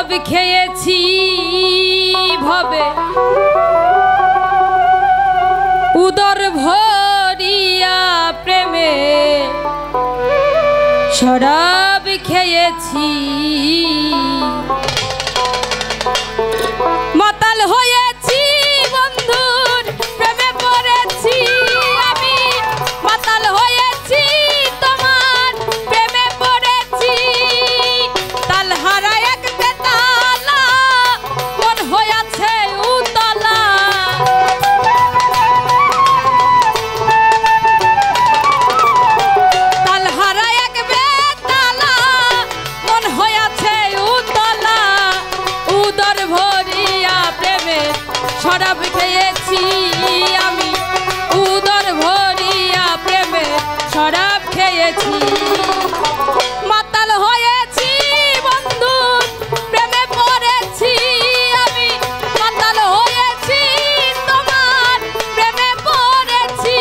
শরাব খেয়েছি ভবে উদর ভরিয়া প্রেমে শরাব খেয়েছি মাতাল হয়েছি বন্ধুর প্রেমে পড়েছি আমি মাতাল হয়েছি তোমার প্রেমে পড়েছি তাল হারা এক বেতালা মন হয়েছে উতলা তাল হারা এক বেতালা মন হয়েছে উতলা উদর ভরিয়া প্রেমে শরাব খেয়েছি আমি উদর ভরিয়া প্রেমে শরাব খেয়েছি মাতাল হয়েছি বন্ধু প্রেমে পড়েছি আমি মাতাল হয়েছি তোমার প্রেমে পড়েছি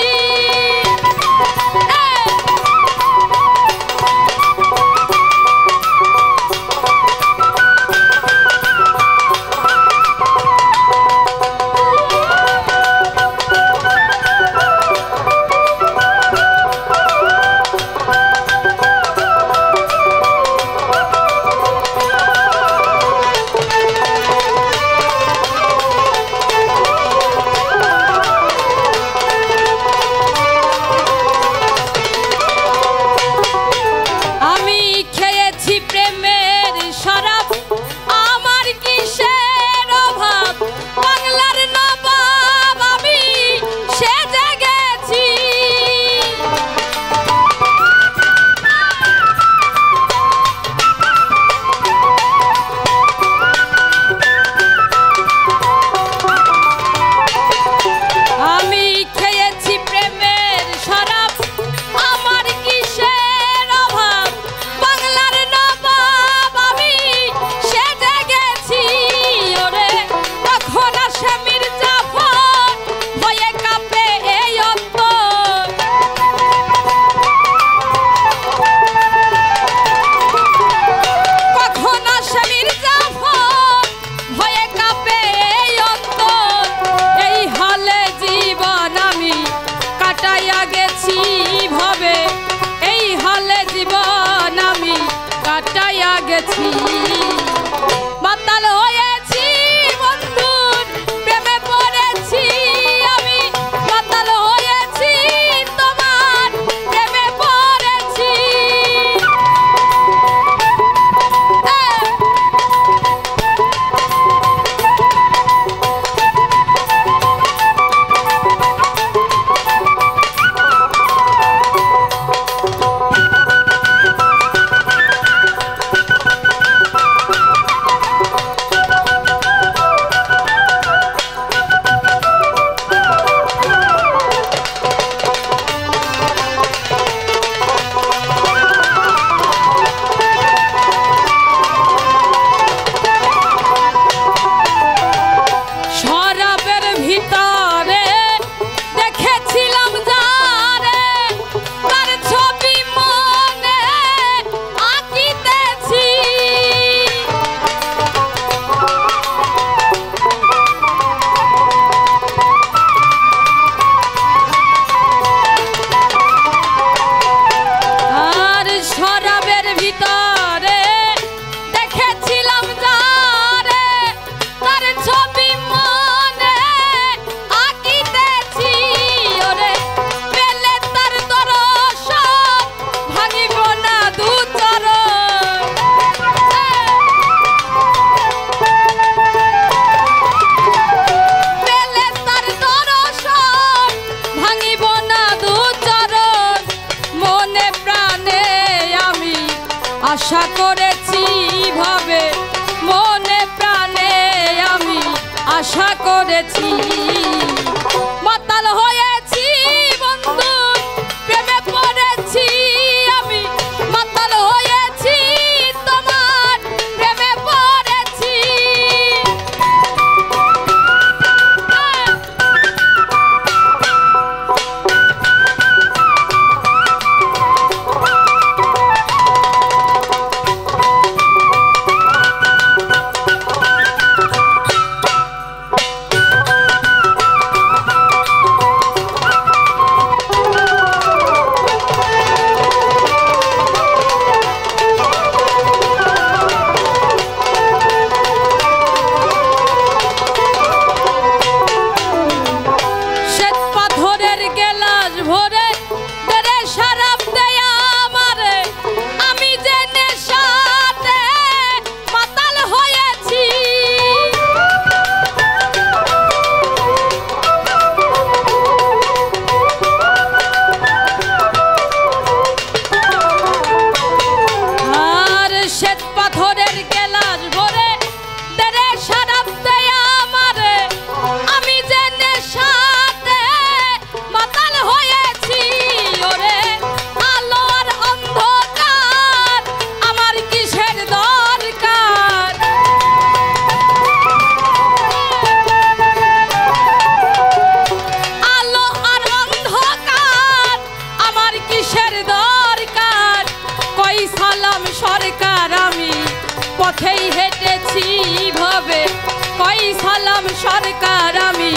মাতাল হয়েছি বন্ধুর প্রেমে পড়েছি আমি মাতাল হয়েছি তোমার প্রেমে পড়েছি আশা করেছি ভাবে মনে প্রাণে আমি আশা করেছি মাতাল হয়েছি বন্ধু প্রেমে পড়েছি আমি মাতাল হয়েছি তোমার প্রেমে পড়েছি সালাম সরকার আমি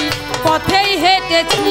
পথেই হেঁটেছি।